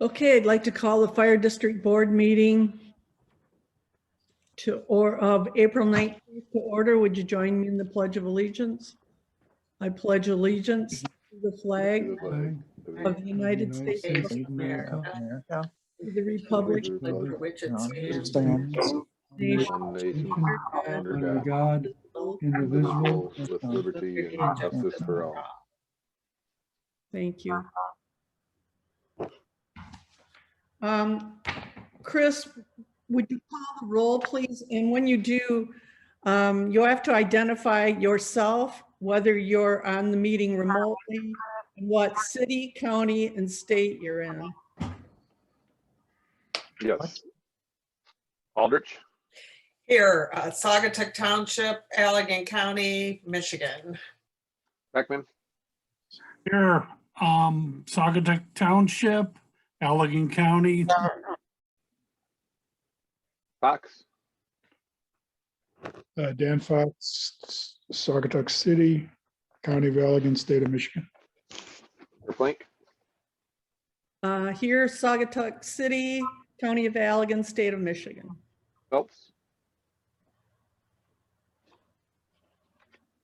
Okay, I'd like to call the Fire District Board meeting of April 19th to order. Would you join me in the Pledge of Allegiance? I pledge allegiance to the flag of the United States of America, to the republic For which it stands, nation, One nation, under God, indivisible, with liberty and justice for all. Thank you. Chris, would you call the roll, please? And when you do, you'll have to identify yourself, whether you're on the meeting remotely, and what city, county, and state you're in. Yes. Aldrich, here, Saugatuck Township, Allegan County, Michigan. Beckman, Here, Saugatuck Township, Allegan County, Fox, Dan Fox, Saugatuck City, County of Allegan, State of Michigan. Plank, Here, Saugatuck City, County of Allegan, State of Michigan. Phelps.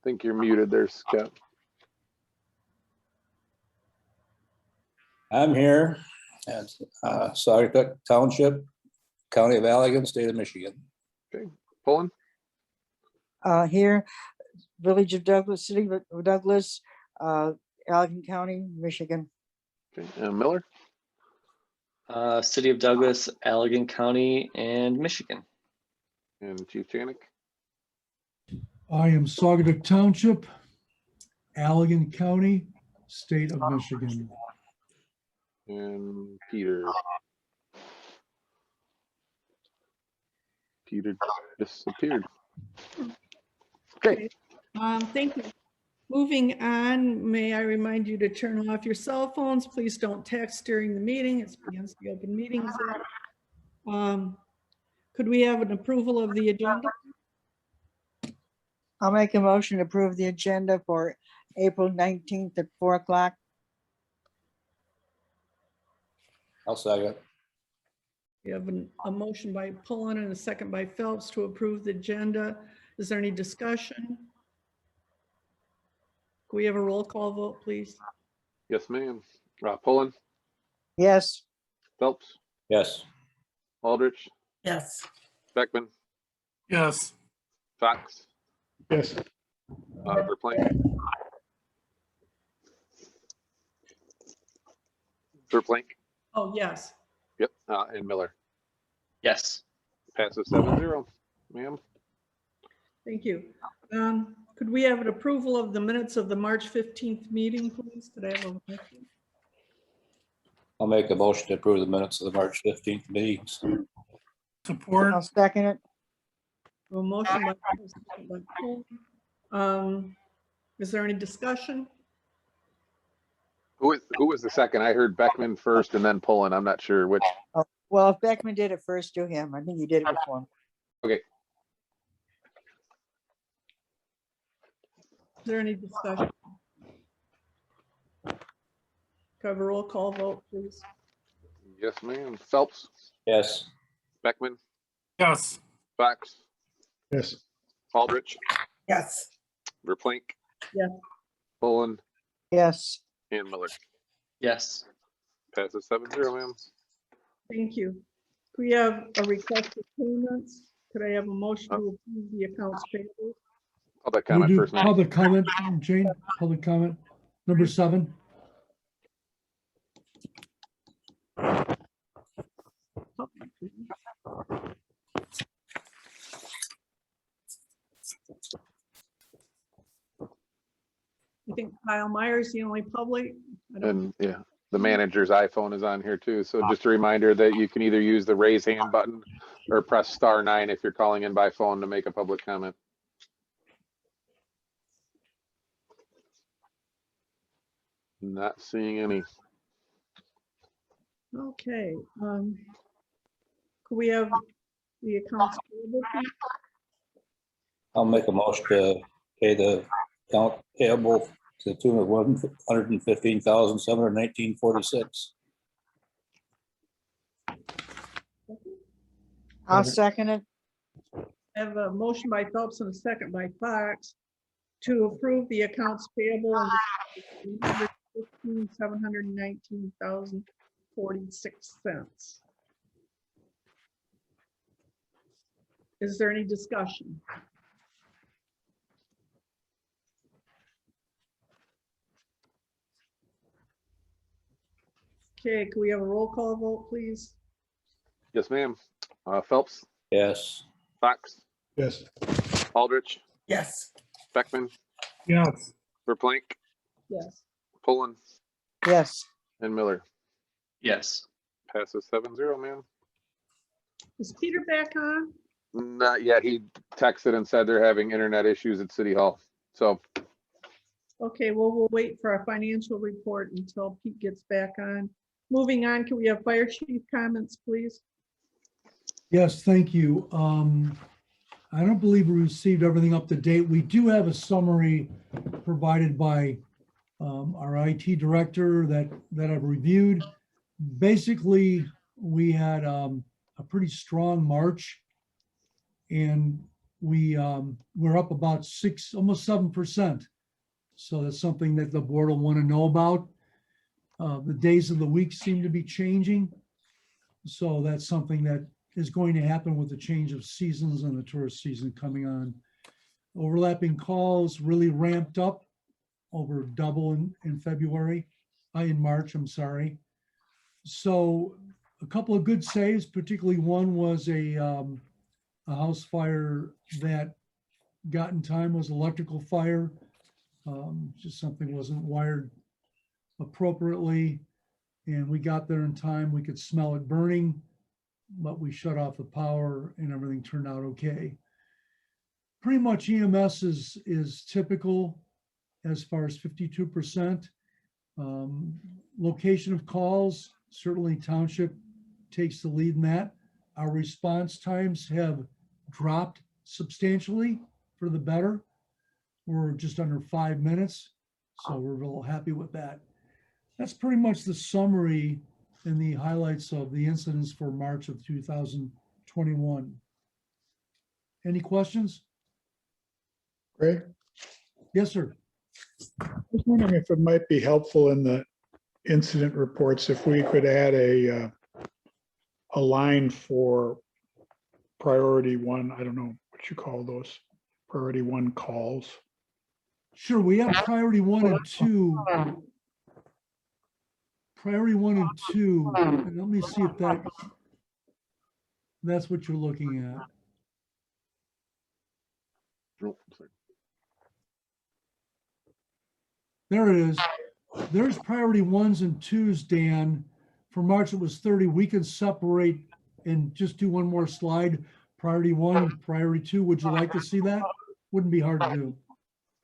Think you're muted there, Scott. I'm here at Saugatuck Township, County of Allegan, State of Michigan. Pullen, Here, Village of Douglas, City of Douglas, Allegan County, Michigan. okay, and Miller, City of Douglas, Allegan County, and Michigan. and Chief Janik. I am Saugatuck Township, Allegan County, State of Michigan. And Peter. Peter disappeared. Okay, Thank you. Moving on, may I remind you to turn off your cell phones. Please don't text during the meeting. It's against the Open Meetings Act. Could we have an approval of the agenda? I'll make a motion to approve the agenda for April 19th at 4 o'clock. I'll second. We have a motion by Pullen and a second by Phelps to approve the agenda. Is there any discussion? Can we have a roll call vote, please? yes, ma'am. Pullen, Yes, Phelps, Yes, Aldrich, Yes, Beckman, yes, Fox, Yes, Verplank. Verplank, Oh, yes. yep, and Miller. Yes. Passes 7-0, ma'am. Thank you. Could we have an approval of the minutes of the March 15th meeting, please? Could I have a motion? I'll make a motion to approve the minutes of the March 15th meetings. support, I'll second it. A motion by second by Pullen. Is there any discussion? Who was the second? I heard Beckman first and then Pullen. I'm not sure which. Well, if Beckman did it first, do him. I think he did it before. Is there any discussion? Cover roll call vote, please. Yes, ma'am. Phelps, Yes, Beckman, yes, Fox, yes, Aldrich, yes, Verplank. Yes. Pullen Yes, and Miller. Yes. Passes 7-0, ma'am. Thank you. We have a request for payments. Could I have a motion to approve the accounts payable? Public We'll comment do first, ma'am. public comment, Jane, public comment, number 7. I think Kyle Myers, the only public. I don't- And yeah, the manager's iPhone is on here too. So just a reminder that you can either use the raise hand button or press *9 if you're calling in by phone to make a public comment. Not seeing any. Okay. Could we have the accounts payable, please? I'll make a motion to pay the account payable to the tune of $115,719.46. I'll second it. I have a motion by Phelps and a second by Fox to approve the accounts payable in $719,046. Is there any discussion? Okay, can we have a roll call vote, please? Yes, ma'am. Phelps, Yes. Fox, Yes. Aldrich, Yes. Beckman, yes, Verplank, Yes. Pullen, Yes, and Miller. Yes. Passes 7-0, ma'am. Is Peter back on? Not yet. He texted and said they're having internet issues at City Hall. So, Okay, well, we'll wait for our financial report until Pete gets back on. Moving on, can we have fire chief comments, please? Yes, thank you. I don't believe we received everything up to date. We do have a summary provided by our IT director that I've reviewed. Basically, we had a pretty strong March, and we're up about almost 7%. So that's something that the board will want to know about. The days of the week seem to be changing. So that's something that is going to happen with the change of seasons and the tourist season coming on. Overlapping calls really ramped up over double in February, in March, I'm sorry. So a couple of good saves, particularly one was a house fire that got in time, was electrical fire. Just something wasn't wired appropriately, and we got there in time. We could smell it burning, but we shut off the power and everything turned out okay. Pretty much EMS is typical as far as 52%. Location of calls, certainly township takes the lead in that. Our response times have dropped substantially for the better. We're just under 5 minutes, so we're real happy with that. That's pretty much the summary and the highlights of the incidents for March of 2021. Any questions? Greg, Yes, sir. I was wondering if it might be helpful in the incident reports if we could add a line for priority one. I don't know what you call those, priority one calls. Sure, we have priority 1 and 2. Priority 1 and 2, and let me see if that's what you're looking at. oh, sorry. There it is. There's priority 1s and 2s, Dan. For March, it was 30. We can separate and just do one more slide. Priority 1 and priority 2. Would you like to see that? Wouldn't be hard to do.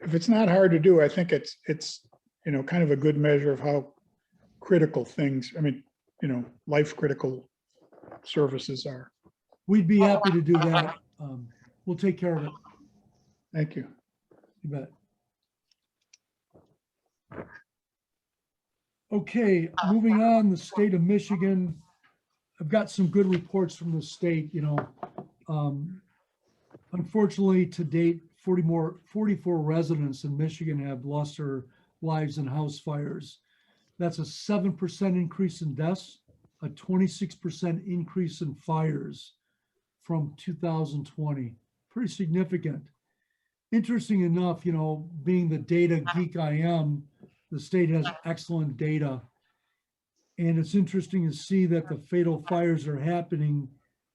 If it's not hard to do, I think it's kind of a good measure of how critical things, life critical services are. We'd be happy to do that. We'll take care of it. Thank you. You bet. Okay, moving on, the state of Michigan. I've got some good reports from the state, unfortunately, to date, 44 residents in Michigan have lost their lives in house fires. That's a 7% increase in deaths, a 26% increase in fires from 2020. Pretty significant. Interesting enough, being the data geek I am, the state has excellent data. And it's interesting to see that the fatal fires are happening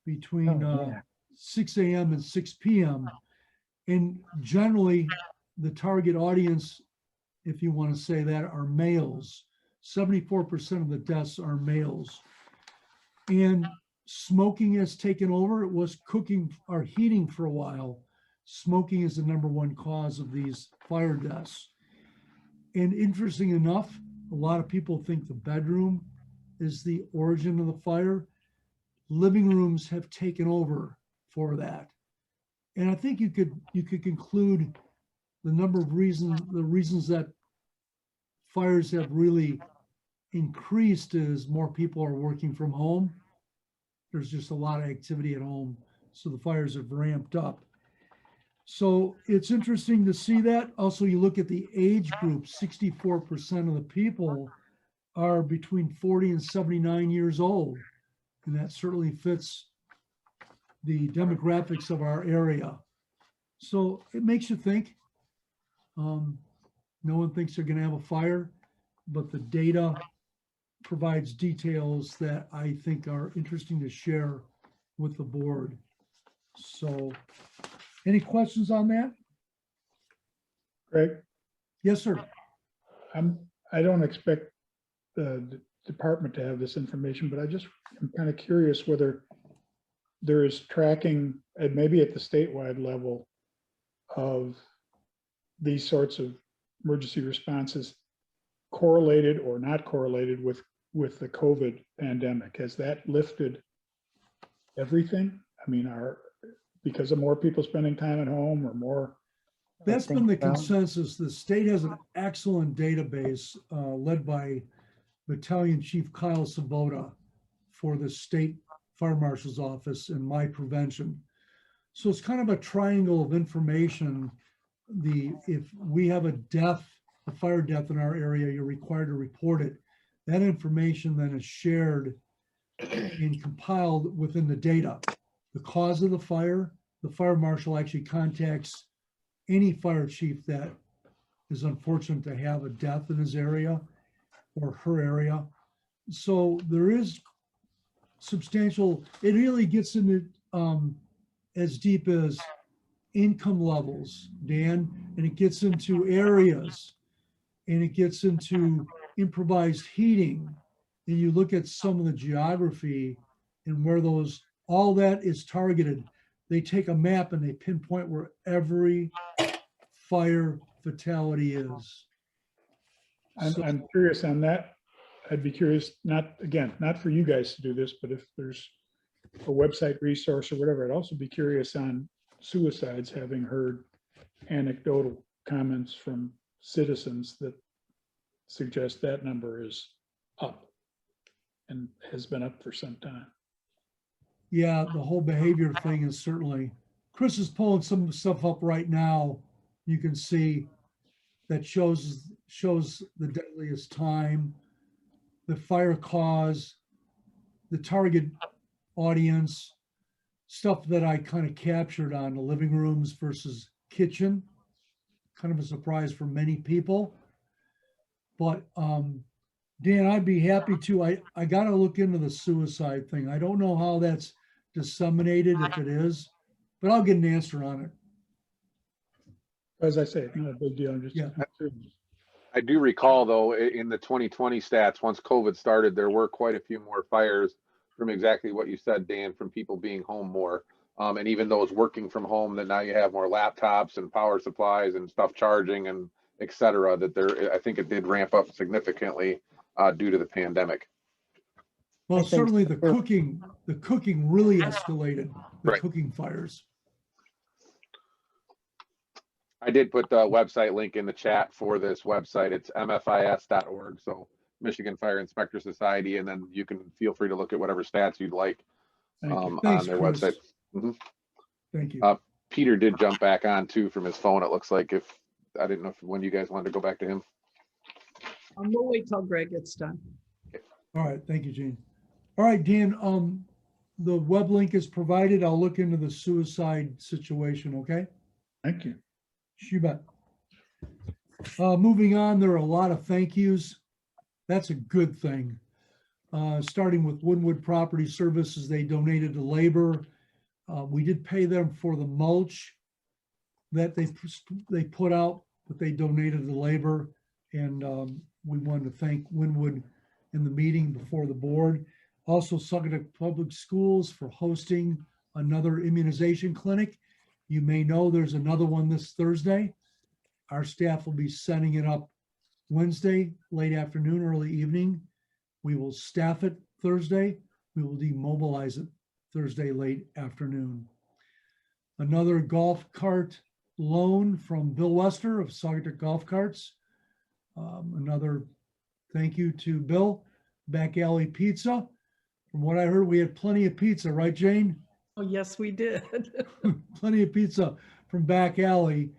between 6 a.m. and 6 p.m. And generally, the target audience, if you want to say that, are males. 74% of the deaths are males. And smoking has taken over. It was cooking or heating for a while. Smoking is the #1 cause of these fire deaths. And interesting enough, a lot of people think the bedroom is the origin of the fire. Living rooms have taken over for that. And I think you could conclude the reasons that fires have really increased is more people are working from home. there's just a lot of activity at home. So the fires have ramped up. So it's interesting to see that. Also, you look at the age group, 64% of the people are between 40 and 79 years old. And that certainly fits the demographics of our area. So it makes you think. No one thinks they're gonna have a fire, but the data provides details that I think are interesting to share with the board. So any questions on that? Greg, Yes, sir. I don't expect the department to have this information, but I'm kind of curious whether there is tracking, and maybe at the statewide level, of these sorts of emergency responses correlated or not correlated with the COVID pandemic. Has that lifted everything? I mean, because of more people spending time at home or more? That's been the consensus. The state has an excellent database led by Battalion Chief Kyle Sabota for the state fire marshal's office and my prevention. So it's kind of a triangle of information. If we have a fire death in our area, you're required to report it. That information then is shared and compiled within the data. The cause of the fire marshal actually contacts any fire chief that is unfortunate to have a death in his area or her area. So there is substantial, it really gets into as deep as income levels, Dan, and it gets into areas, and it gets into improvised heating. And you look at some of the geography and where all that is targeted. They take a map and they pinpoint where every fire fatality is. I'm curious on that. I'd be curious, not for you guys to do this, but if there's a website resource or whatever, I'd also be curious on suicides, having heard anecdotal comments from citizens that suggest that number is up and has been up for some time. Yeah, the whole behavior thing is certainly, Chris is pulling some of the stuff up right now. You can see that shows the deadliest time, the fire cause, the target audience, stuff that I kind of captured on the living rooms versus kitchen. Kind of a surprise for many people. But Dan, I'd be happy to. I got to look into the suicide thing. I don't know how that's disseminated, if it is, but I'll get an answer on it. As I say, not a big deal. I'm just Yeah. I do recall though, in the 2020 stats, once COVID started, there were quite a few more fires from exactly what you said, Dan, from people being home more. And even those working from home, that now you have more laptops and power supplies and stuff charging and et cetera, that I think it did ramp up significantly due to the pandemic. Well, I think certainly so. the cooking really escalated, the Right. cooking fires. I did put the website link in the chat for this website. It's mfis.org. So Michigan Fire Inspector Society, and then you can feel free to look at whatever stats you'd like Thank you. on Thanks, their Chris. website. Mhm. Thank you. Peter did jump back on too from his phone. It looks like I didn't know when you guys wanted to go back to him. We'll wait till Greg gets done. All right, thank you, Gene. All right, Dan, the web link is provided. I'll look into the suicide situation, okay? Thank you. You bet. Moving on, there are a lot of thank yous. That's a good thing. Starting with Winwood Property Services, they donated to labor. We did pay them for the mulch that they put out, but they donated the labor. And we wanted to thank Winwood in the meeting before the board. Also, Saugatuck Public Schools for hosting another immunization clinic. You may know there's another one this Thursday. Our staff will be setting it up Wednesday, late afternoon, early evening. We will staff it Thursday. We will demobilize it Thursday, late afternoon. Another golf cart loan from Bill Wester of Saugatuck Golf Carts. Another thank you to Bill. Back Alley Pizza. From what I heard, we had plenty of pizza, right, Jane? Oh, yes, we did. Plenty of pizza from Back Alley.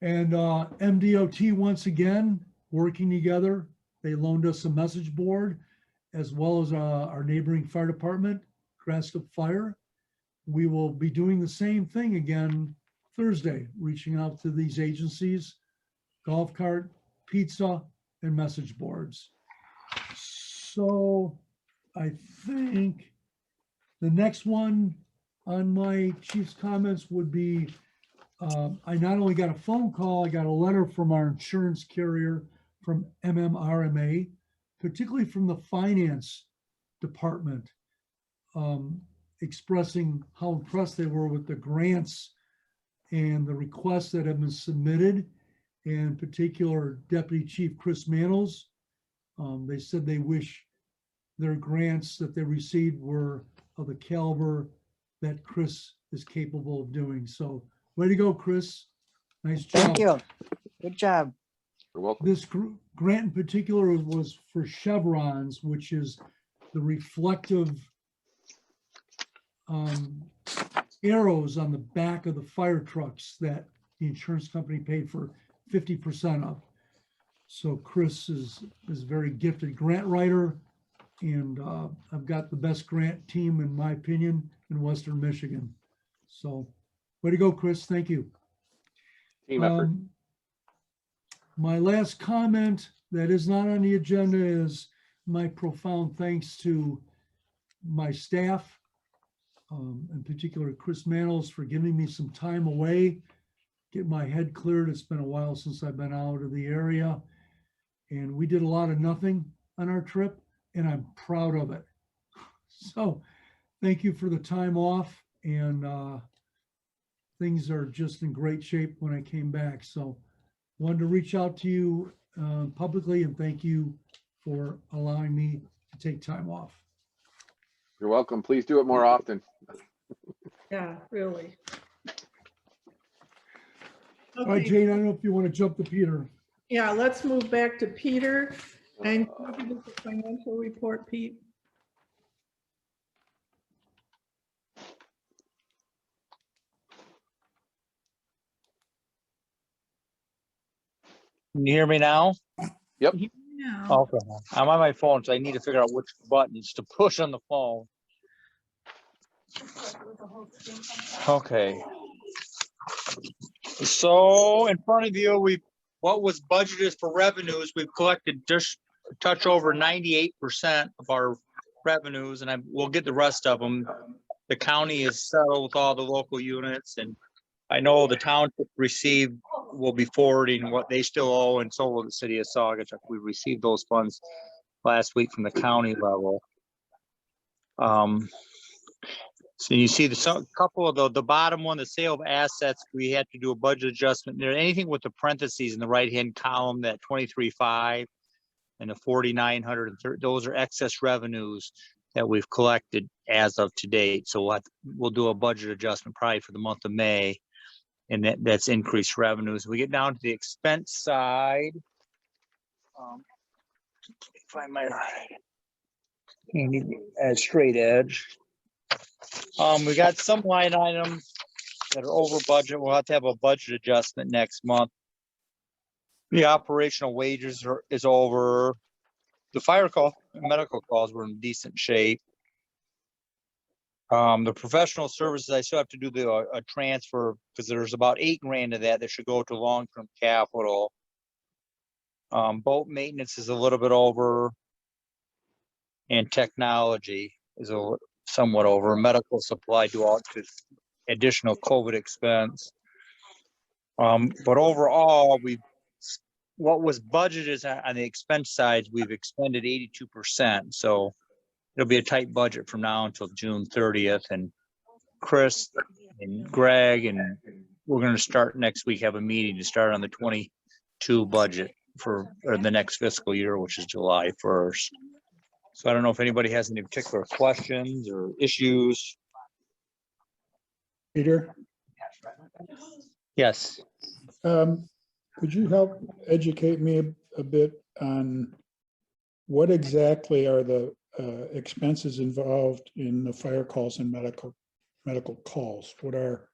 And MDOT, once again, working together. They loaned us a message board as well as our neighboring fire department, Crest Fire. We will be doing the same thing again Thursday, reaching out to these agencies, golf cart, pizza, and message boards. So I think the next one on my chief's comments would be, I not only got a phone call, I got a letter from our insurance carrier from MMRMA, particularly from the finance department, expressing how impressed they were with the grants and the requests that have been submitted. In particular, Deputy Chief Chris Manos. They said they wish their grants that they received were of the caliber that Chris is capable of doing. So way to go, Chris. Nice job. Thank you. Good job. You're welcome. This grant in particular was for chevrons, which is the reflective arrows on the back of the fire trucks that the insurance company paid for 50% of. So Chris is very gifted grant writer, and I've got the best grant team, in my opinion, in Western Michigan. So way to go, Chris. Thank you. Team effort. My last comment that is not on the agenda is my profound thanks to my staff, in particular Chris Manos, for giving me some time away, get my head cleared. It's been a while since I've been out of the area, and we did a lot of nothing on our trip, and I'm proud of it. So thank you for the time off, and things are just in great shape when I came back. So wanted to reach out to you publicly and thank you for allowing me to take time off. You're welcome. Please do it more often. Yeah, really. All right, Okay, Jane, I don't know if you want to jump to Peter. yeah, let's move back to Peter. And can you give us the financial report, Pete? Can you hear me now? No. Okay, I'm on my phone, so I need to figure out which buttons to push on the phone. Okay. So in front of you, what was budgeted for revenues, we've collected just a touch over 98% of our revenues, and we'll get the rest of them. The county is settled with all the local units, and I know the township will be forwarding what they still owe, and so will the city of Saugatuck. We received those funds last week from the county level. So you see couple of the bottom one, the sale of assets, we had to do a budget adjustment there. Anything with the parentheses in the right-hand column, that 23.5 and the 4,930, those are excess revenues that we've collected as of to date. So we'll do a budget adjustment probably for the month of May. And that's increased revenues. We get down to the expense side. Find my handy straight edge. We got some line items that are over budget. We'll have to have a budget adjustment next month. The operational wages is over. The fire call, medical calls were in decent shape. The professional services, I still have to do a transfer because there's about $8,000 of that should go to long-term capital. Boat maintenance is a little bit over, and technology is somewhat over. Medical supply due out to additional COVID expense. But overall, what was budgeted on the expense side, we've expended 82%. So it'll be a tight budget from now until June 30th. And Chris and Greg, and we're going to start next week, have a meeting to start on the 22 budget for the next fiscal year, which is July 1st. So I don't know if anybody has any particular questions or issues. Peter, Yes. could you help educate me a bit on what exactly are the expenses involved in the fire calls and medical calls. What are,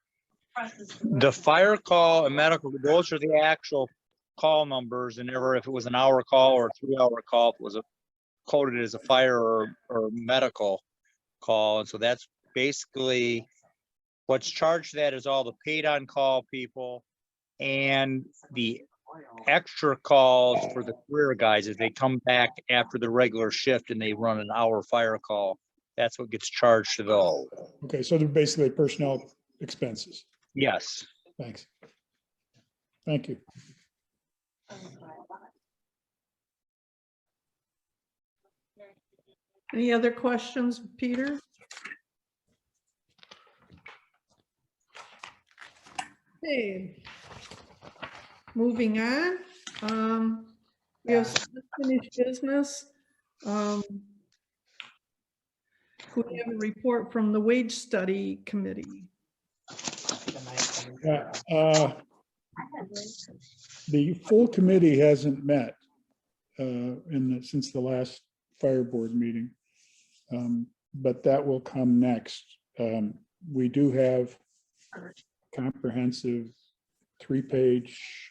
The fire call and medical, those are the actual call numbers, and never if it was an hour call or a 3-hour call, if it was coded as a fire or medical call. And so that's basically what's charged. That is all the paid on call people and the extra calls for the career guys as they come back after the regular shift and they run an hour fire call. That's what gets charged to those. okay, so they're basically personnel expenses. Yes. Thanks. Thank you. Any other questions, Peter? Okay. Moving on. We have some unfinished business. We have a report from the Wage Study Committee. Yeah, the full committee hasn't met since the last fire board meeting. But that will come next. We do have comprehensive 3-page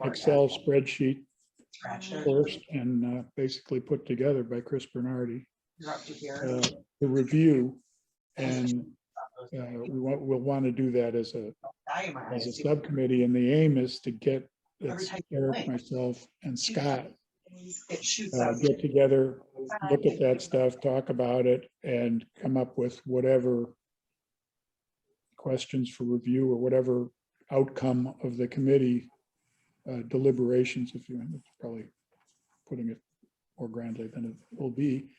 Excel spreadsheet first and basically put together by Chris Bernardi to review, and we'll want to do that as a subcommittee, and the aim is to get Eric, myself, and Scott get together, look at that stuff, talk about it, and come up with whatever questions for review or whatever outcome of the committee deliberations, if you it's probably putting it more grandly than it will be.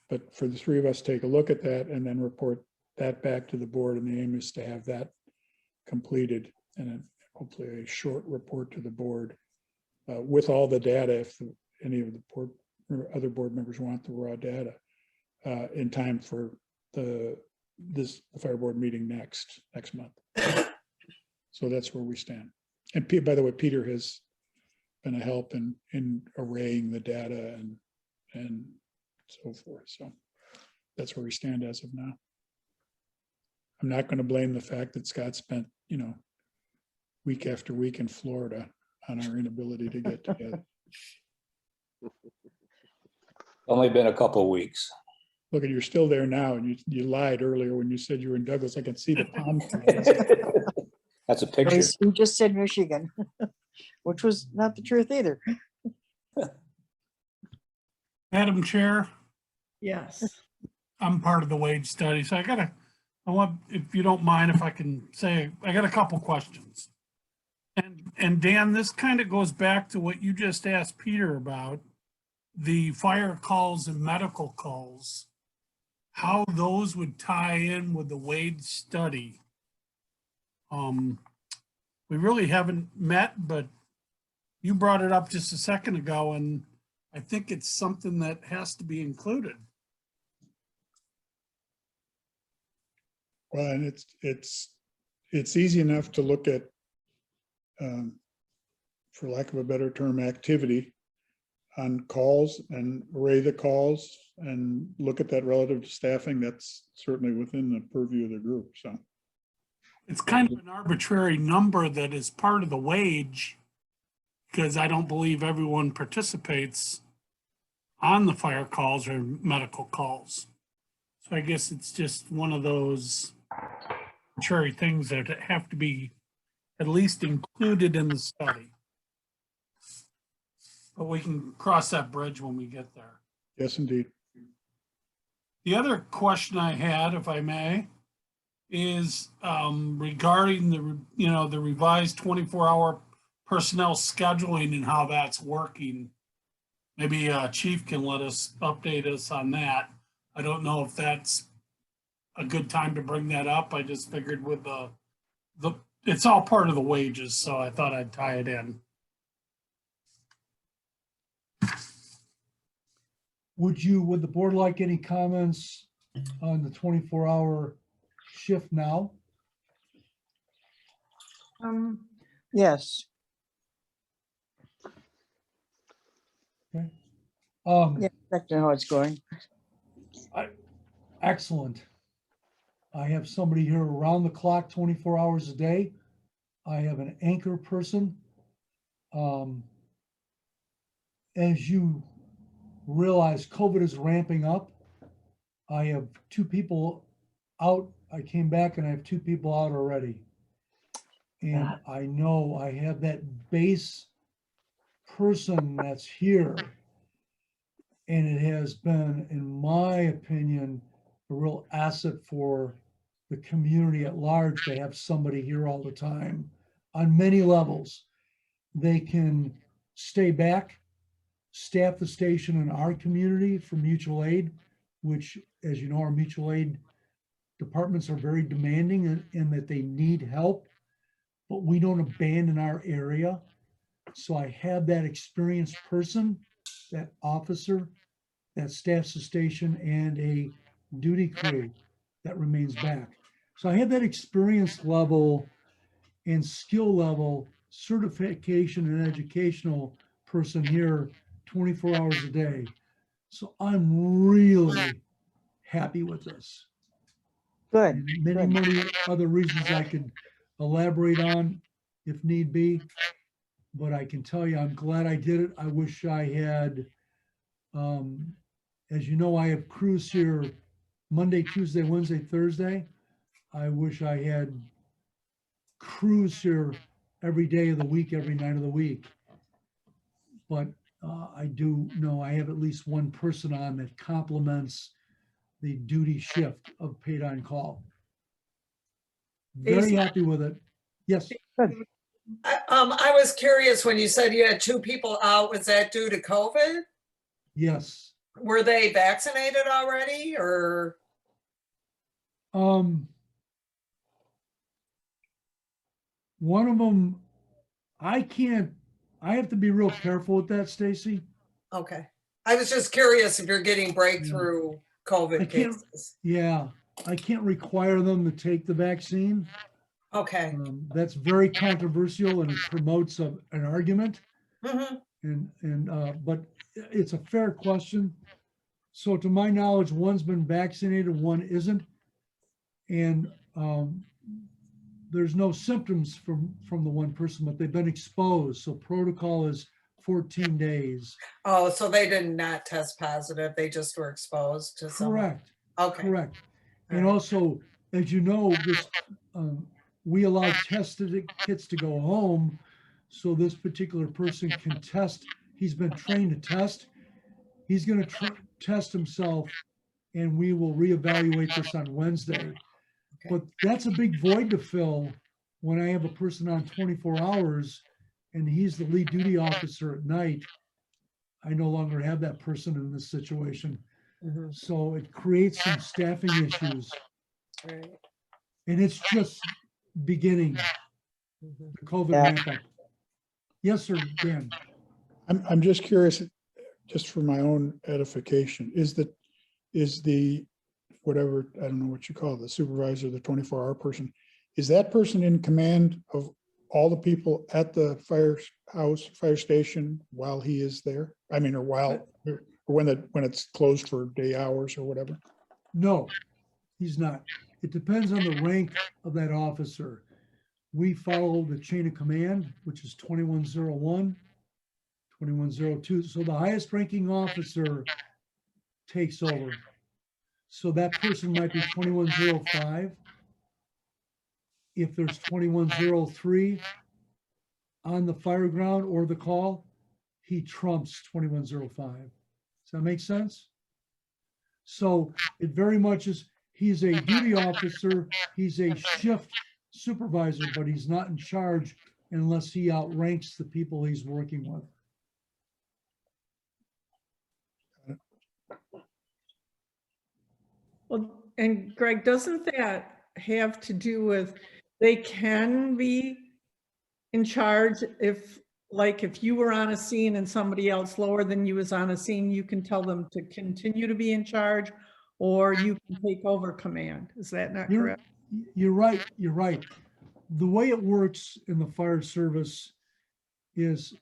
But for the three of us, take a look at that and then report that back to the board. And the aim is to have that completed and then hopefully a short report to the board with all the data, if any of the board or other board members want the raw data in time for the fire board meeting next month. So that's where we stand. And by the way, Peter has been a help in arraying the data and so forth. So that's where we stand as of now. I'm not going to blame the fact that Scott spent, week after week in Florida on our inability to get together. Only been a couple of weeks. Look, you're still there now, and you lied earlier when you said you were in Douglas. I can see the palm trees. That's a picture. You just said Michigan, which was not the truth either. Madam Chair, Yes. I'm part of the wage study, so I want, if you don't mind, if I can say, I got a couple questions. And Dan, this kind of goes back to what you just asked Peter about, the fire calls and medical calls, how those would tie in with the wage study. We really haven't met, but you brought it up just a second ago, and I think it's something that has to be included. Well, and it's easy enough to look at, for lack of a better term, activity on calls and array the calls and look at that relative to staffing. That's certainly within the purview of the group. So It's kind of an arbitrary number that is part of the wage, because I don't believe everyone participates on the fire calls or medical calls. So I guess it's just one of those arbitrary things that have to be at least included in the study. But we can cross that bridge when we get there. yes, indeed. The other question I had, if I may, is regarding the revised 24-hour personnel scheduling and how that's working. Maybe Chief can update us on that. I don't know if that's a good time to bring that up. I just figured with it's all part of the wages, so I thought I'd tie it in. Would the board like any comments on the 24-hour shift now? Yes. Okay. Yeah, that's how it's going. Excellent. I have somebody here around the clock, 24 hours a day. I have an anchor person. As you realize, COVID is ramping up. I have 2 people out. I came back and I have 2 people out already. And I know I have that base person that's here. And it has been, in my opinion, a real asset for the community at large to have somebody here all the time on many levels. They can stay back, staff the station in our community for mutual aid, which, as you know, our mutual aid departments are very demanding in that they need help, but we don't abandon our area. So I have that experienced person, that officer, that staffs the station, and a duty crew that remains back. So I have that experience level and skill level, certification and educational person here 24 hours a day. So I'm really happy with this. Good. And many other reasons I could elaborate on if need be. But I can tell you, I'm glad I did it. I wish I had, as you know, I have crews here Monday, Tuesday, Wednesday, Thursday. I wish I had crews here every day of the week, every night of the week. But I do know I have at least one person on that complements the duty shift of paid on call. Very Jason? happy with it. Yes, I was curious when you said you had 2 people out, was that due to COVID? yes. Were they vaccinated already or? One of them, I have to be real careful with that, Stacy. Okay. I was just curious if you're getting breakthrough I COVID can't- cases. Yeah, I can't require them to take the vaccine. Okay. That's very controversial and it promotes an argument. Mhm. But it's a fair question. So to my knowledge, one's been vaccinated, one isn't. And there's no symptoms from the one person, but they've been exposed. So protocol is 14 days. Oh, so they did not test positive. They just were exposed to someone. Correct, Okay. correct. All And right. also, as you know, this, we allow tested kits to go home. So this particular person can test. He's been trained to test. He's going to test himself and we will reevaluate this on Wednesday. But that's a big void to fill when I have a person on 24 hours and he's the lead duty officer at night. I no longer have that person in this situation. Mhm. So it creates some staffing issues Right. and it's just beginning Mhm. the COVID Yeah. ramp up. Yes, sir, Dan. I'm just curious, just for my own edification, is the, whatever, I don't know what you call it, the supervisor, the 24-hour person, is that person in command of all the people at the fire station while he is there? I mean, or when it's closed for day hours or whatever? No, he's not. It depends on the rank of that officer. We follow the chain of command, which is 2101, 2102. So the highest ranking officer takes over. So that person might be 2105. If there's 2103 on the fire ground or the call, he trumps 2105. Does that make sense? So it very much is, he's a duty officer, he's a shift supervisor, but he's not in charge unless he outranks the people he's working with. Well, and Greg, doesn't that have to do with, they can be in charge if, like, if you were on a scene and somebody else lower than you was on a scene, you can tell them to continue to be in charge, or you can take over command. Is that not You're, correct? you're right, you're right. The way it works in the fire service is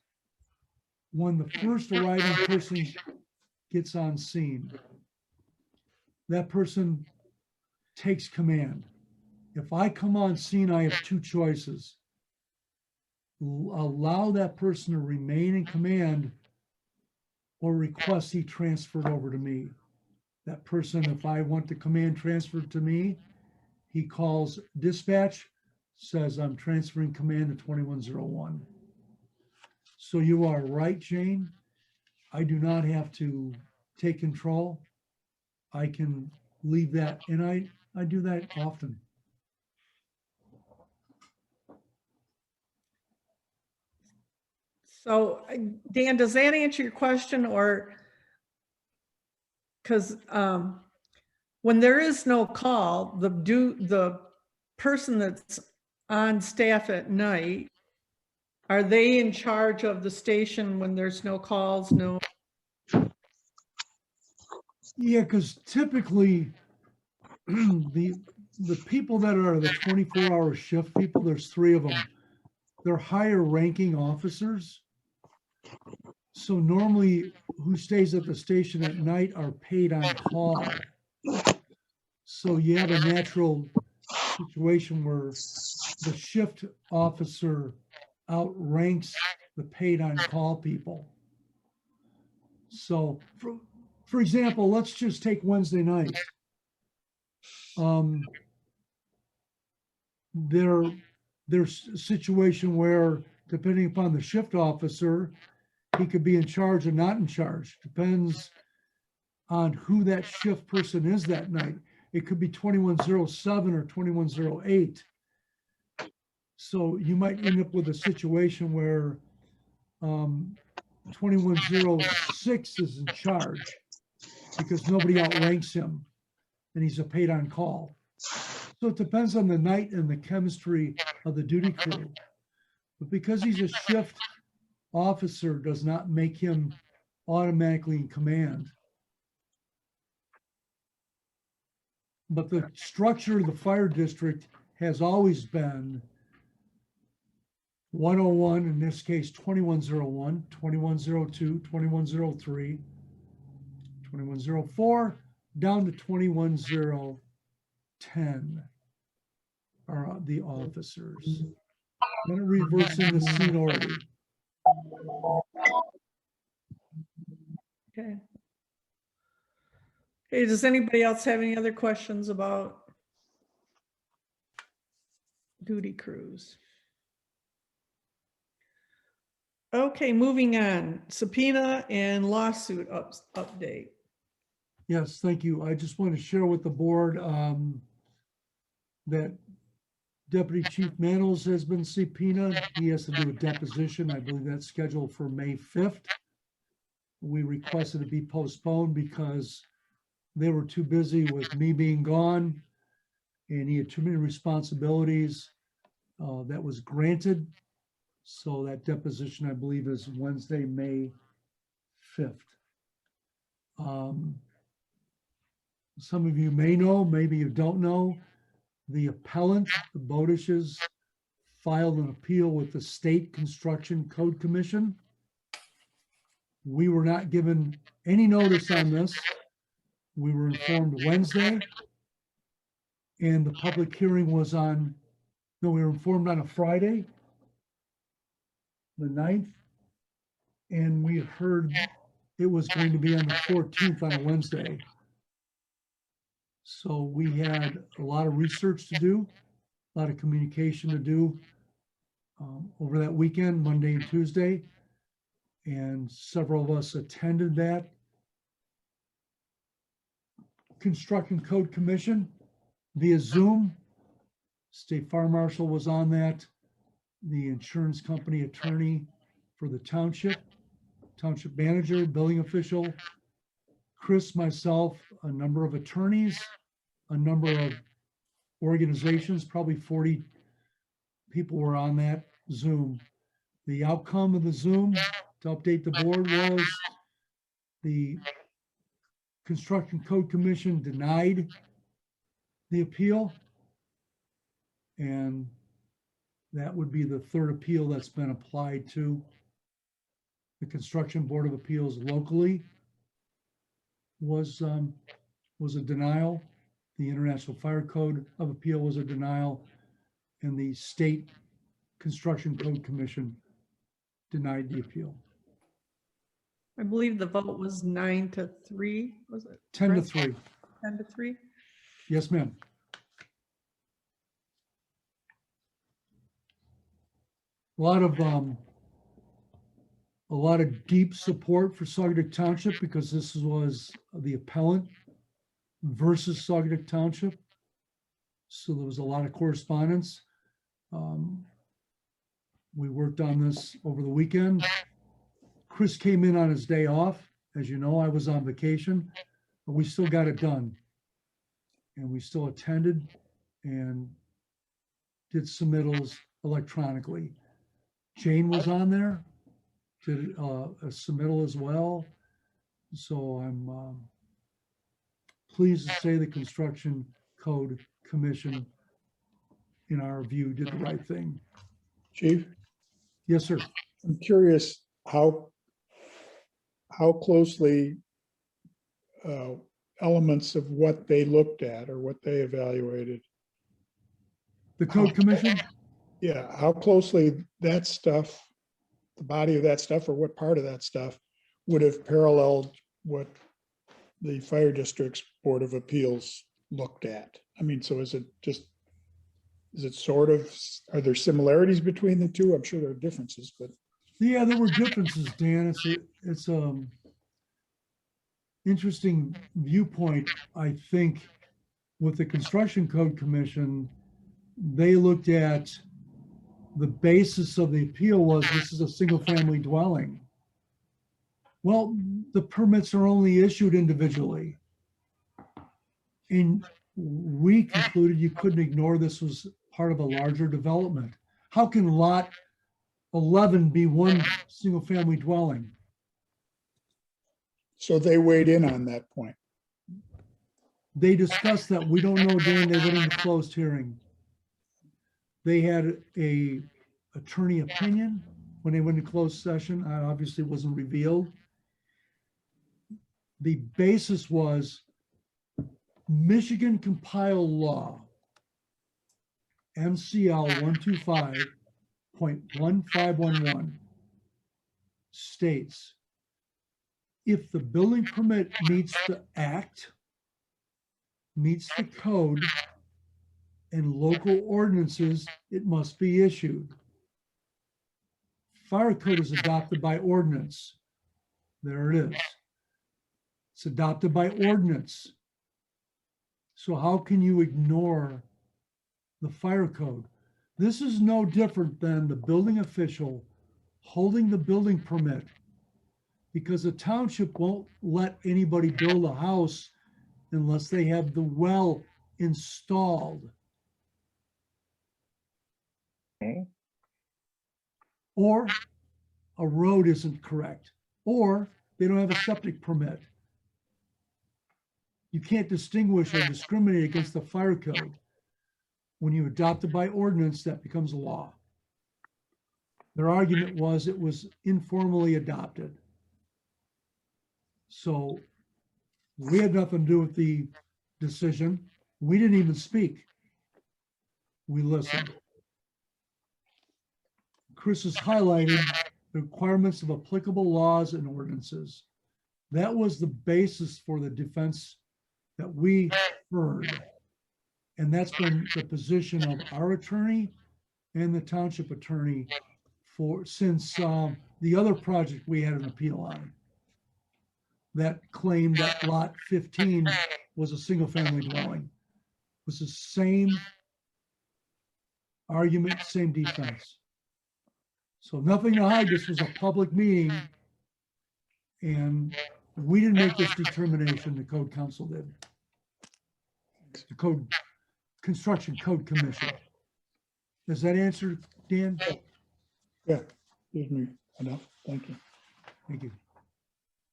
when the first arriving person gets on scene, that person takes command. If I come on scene, I have two choices. Allow that person to remain in command or request he transferred over to me. That person, if I want the command transferred to me, he calls dispatch, says I'm transferring command to 2101. So you are right, Jane. I do not have to take control. I can leave that, and I do that often. So Dan, does that answer your question, or? Because when there is no call, the person that's on staff at night, are they in charge of the station when there's no calls? No. Yeah, because typically the people that are the 24-hour shift people, there's 3 of them. They're higher ranking officers. So normally who stays at the station at night are paid on call. So you have a natural situation where the shift officer outranks the paid on call people. So for example, let's just take Wednesday night. There's a situation where, depending upon the shift officer, he could be in charge or not in charge. Depends on who that shift person is that night. It could be 2107 or 2108. So you might end up with a situation where 2106 is in charge because nobody outranks him and he's a paid on call. So it depends on the night and the chemistry of the duty crew. But because he's a shift officer does not make him automatically in command. But the structure of the fire district has always been 101, in this case 2101, 2102, 2103, 2104, down to 21010 are the officers. Then it reverts into seniority. Okay. Hey, does anybody else have any other questions about duty crews? Okay, moving on. Subpoena and lawsuit update. Yes, thank you. I just want to share with the board that Deputy Chief Manos has been subpoenaed. He has to do a deposition. I believe that's scheduled for May 5th. We requested it be postponed because they were too busy with me being gone and he had too many responsibilities. That was granted. So that deposition, I believe, is Wednesday, May 5th. Some of you may know, maybe you don't know, the appellant, the Bodishes, filed an appeal with the State Construction Code Commission. We were not given any notice on this. We were informed Wednesday, and the public hearing was on, no, we were informed on a Friday, the 9th, and we heard it was going to be on the 14th on a Wednesday. So we had a lot of research to do, a lot of communication to do over that weekend, Monday and Tuesday, and several of us attended that. Construction Code Commission via Zoom. State Fire Marshal was on that. The insurance company attorney for the township manager, billing official, Chris, myself, a number of attorneys, a number of organizations, probably 40 people were on that Zoom. The outcome of the Zoom, to update the board, was the Construction Code Commission denied the appeal. And that would be the 3rd appeal that's been applied to the Construction Board of Appeals locally. was a denial. The International Fire Code of Appeal was a denial, and the State Construction Code Commission denied the appeal. I believe the vote was 9-3, was it? 10-3. 10-3. Yes, ma'am. A lot of deep support for Saugatuck Township because this was the appellant versus Saugatuck Township. So there was a lot of correspondence. We worked on this over the weekend. Chris came in on his day off. As you know, I was on vacation, but we still got it done. And we still attended and did submittals electronically. Jane was on there, did a submittal as well. So I'm pleased to say the Construction Code Commission, in our view, did the right thing. Chief, Yes, sir. I'm curious how closely elements of what they looked at or what they evaluated. The Code Commission? Yeah, how closely that stuff, the body of that stuff or what part of that stuff would have paralleled what the Fire District's Board of Appeals looked at? I mean, so is it sort of, are there similarities between the two? I'm sure there are differences, but. Yeah, there were differences, Dan. It's interesting viewpoint, I think, with the Construction Code Commission. They looked at the basis of the appeal was this is a single family dwelling. Well, the permits are only issued individually. And we concluded you couldn't ignore this was part of a larger development. How can lot 11 be one single family dwelling? So they weighed in on that point. They discussed that. We don't know, Dan, they went into closed hearing. They had a attorney opinion when they went into closed session. Obviously wasn't revealed. The basis was Michigan compiled law, MCL 125.1511 states, if the building permit meets the act, meets the code, and local ordinances, it must be issued. Fire code is adopted by ordinance. There it is. It's adopted by ordinance. So how can you ignore the fire code? This is no different than the building official holding the building permit because the township won't let anybody build a house unless they have the well installed. Okay. Or a road isn't correct, or they don't have a septic permit. You can't distinguish or discriminate against the fire code. When you adopt it by ordinance, that becomes law. Their argument was it was informally adopted. So we had nothing to do with the decision. We didn't even speak. We listened. Chris has highlighted the requirements of applicable laws and ordinances. That was the basis for the defense that we heard. And that's been the position of our attorney and the township attorney since the other project we had an appeal on that claimed that lot 15 was a single family dwelling. It was the same argument, same defense. So nothing to hide, this was a public meeting and we didn't make this determination, the code council did. The Construction Code Commission. Does that answer, Dan? Yeah, gives me enough. Thank you. Thank you.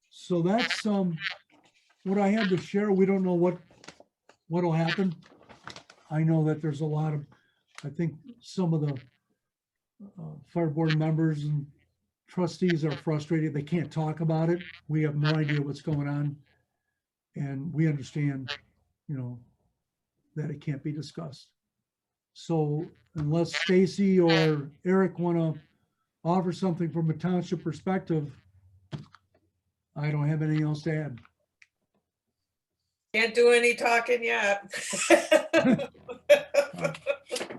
So that's what I had to share. We don't know what'll happen. I know that there's a lot of, I think some of the fire board members and trustees are frustrated. They can't talk about it. We have no idea what's going on. And we understand, you know, that it can't be discussed. So unless Stacy or Eric want to offer something from a township perspective, I don't have anything else to add. Can't do any talking yet.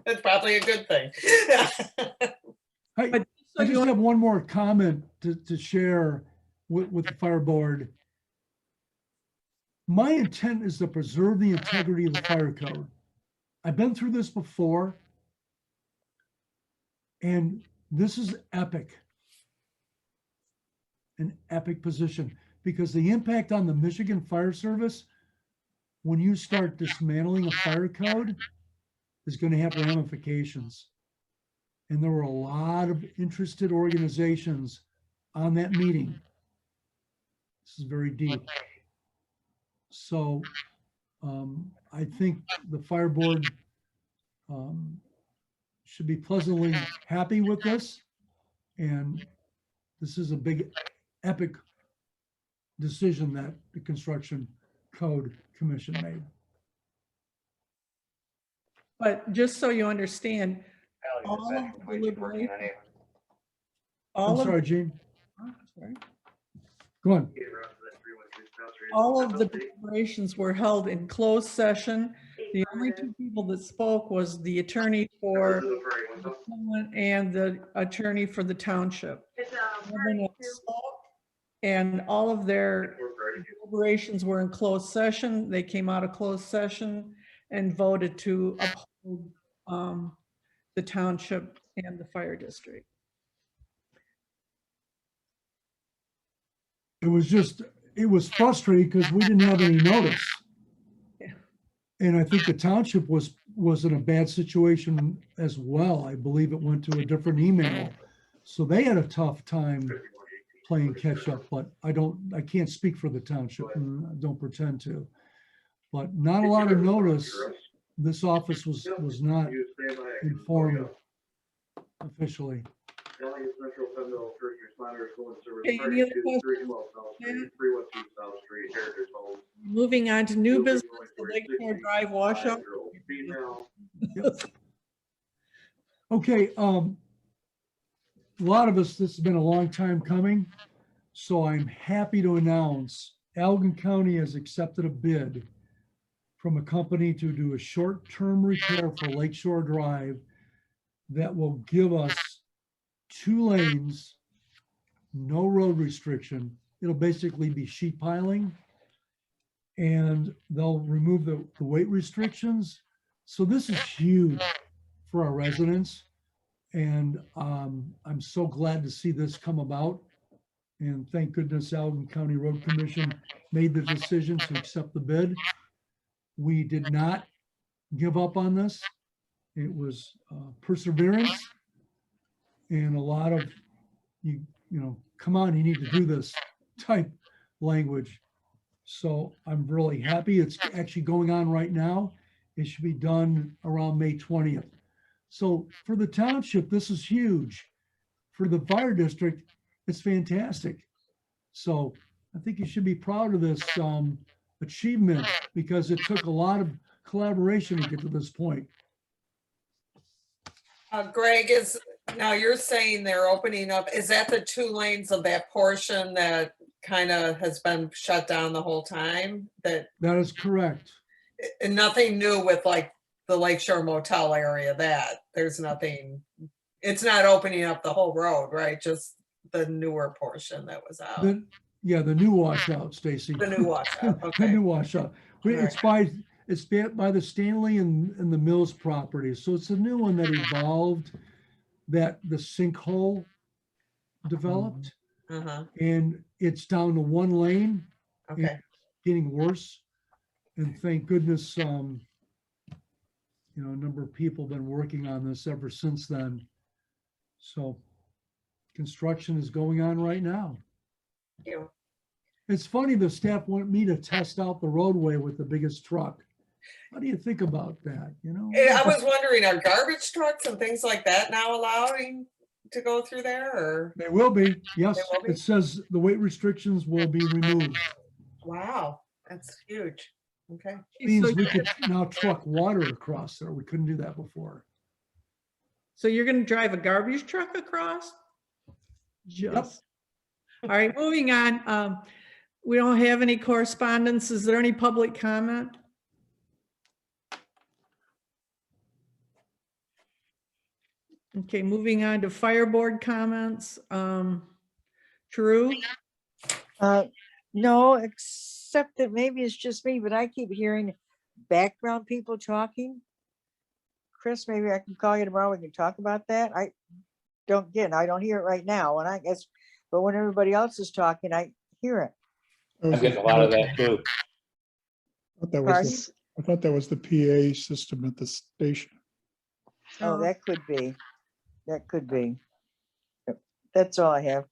That's probably a good thing. I So you just have one more comment to share with the fire board. My intent is to preserve the integrity of the fire code. I've been through this before. And this is epic. An epic position, because the impact on the Michigan Fire Service, when you start dismantling a fire code, is going to have ramifications. And there were a lot of interested organizations on that meeting. This is very deep. So I think the fire board should be pleasantly happy with this. And this is a big, epic decision that the Construction Code Commission made. But just so you understand, all of the deliberation- all I'm of, sorry, Gene. sorry. Go on. All of the deliberations were held in closed session. The only two people that spoke was the attorney for the appellant and the attorney for the township. Everyone else spoke, and all of their deliberations were in closed session. They came out of closed session and voted to uphold the township and the fire district. It was frustrating because we didn't have any notice. Yeah. And I think the township was in a bad situation as well. I believe it went to a different email. So they had a tough time playing catch up, but I can't speak for the township and I don't pretend to. But not a lot of notice. This office was not informed officially. Okay, any other questions? Moving on to new business, the Lakeshore Drive washout. Okay, a lot of us, this has been a long time coming. So I'm happy to announce Allegan County has accepted a bid from a company to do a short-term repair for Lakeshore Drive that will give us 2 lanes, no road restriction. It'll basically be sheet piling. And they'll remove the weight restrictions. So this is huge for our residents. And I'm so glad to see this come about. And thank goodness Allegan County Road Commission made the decision to accept the bid. We did not give up on this. It was perseverance and a lot of, you know, come on, you need to do this type language. So I'm really happy. It's actually going on right now. It should be done around May 20th. So for the township, this is huge. For the fire district, it's fantastic. So I think you should be proud of this achievement because it took a lot of collaboration to get to this point. Greg, now you're saying they're opening up, is that the 2 lanes of that portion that kind of has been shut down the whole time? That is correct. And nothing new with like the Lakeshore Motel area, that there's nothing, it's not opening up the whole road, right? Just the newer portion that was out. Yeah, the new washout, Stacy. The new washout, okay. The new washout. It's by the Stanley and the Mills property. So it's a new one that evolved, that the sinkhole developed. And it's down to 1 lane. Okay. and getting worse. And thank goodness, you know, a number of people have been working on this ever since then. So construction is going on right now. Thank you. It's funny, the staff want me to test out the roadway with the biggest truck. How do you think about that, you know? I was wondering, are garbage trucks and things like that now allowing to go through there, or? They will be, yes. They will be? It says the weight restrictions will be removed. Wow, That's huge. Okay. Means So we could now truck water across there. We couldn't do that before. so you're gonna drive a garbage truck across? Just. All right, moving on. We don't have any correspondence. Is there any public comment? Okay, moving on to fire board comments. Drew? No, except that maybe it's just me, but I keep hearing background people talking. Chris, maybe I can call you tomorrow. We can talk about that. I don't hear it right now, and I guess, but when everybody else is talking, I hear it. I'm getting a lot of that too. I thought that was the PA system at the station. Oh, that could be. That could be. Yep, that's all I have.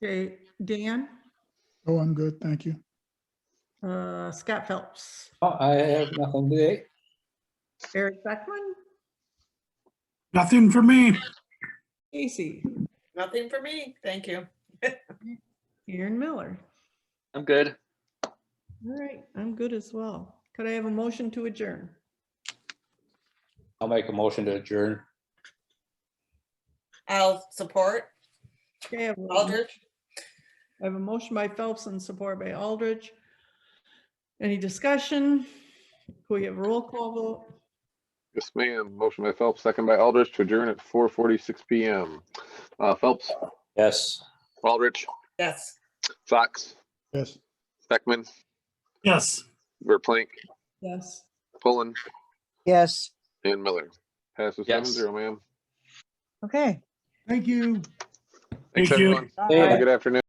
Okay, Dan? Oh, I'm good, thank you. Scott Phelps? Oh, I have nothing today. Eric Beckman? Nothing for me. Casey? Nothing for me. Thank you. Aaron Miller? I'm good. All right, I'm good as well. Could I have a motion to adjourn? I'll make a motion to adjourn. I'll support Okay, I Aldrich. have a motion by Phelps and support by Aldrich. Any discussion? Can we have a roll call vote? Yes, ma'am. Motion by Phelps, second by Aldrich to adjourn at 4:46 PM. Phelps, Yes. Aldrich, Yes. Fox, Yes. Beckman, Yes. Verplank, Yes. Pullen, Yes, and Miller. Passes Yes. 7-0, ma'am. okay. Thank you. Thanks, Thank you. everyone. Have a good afternoon.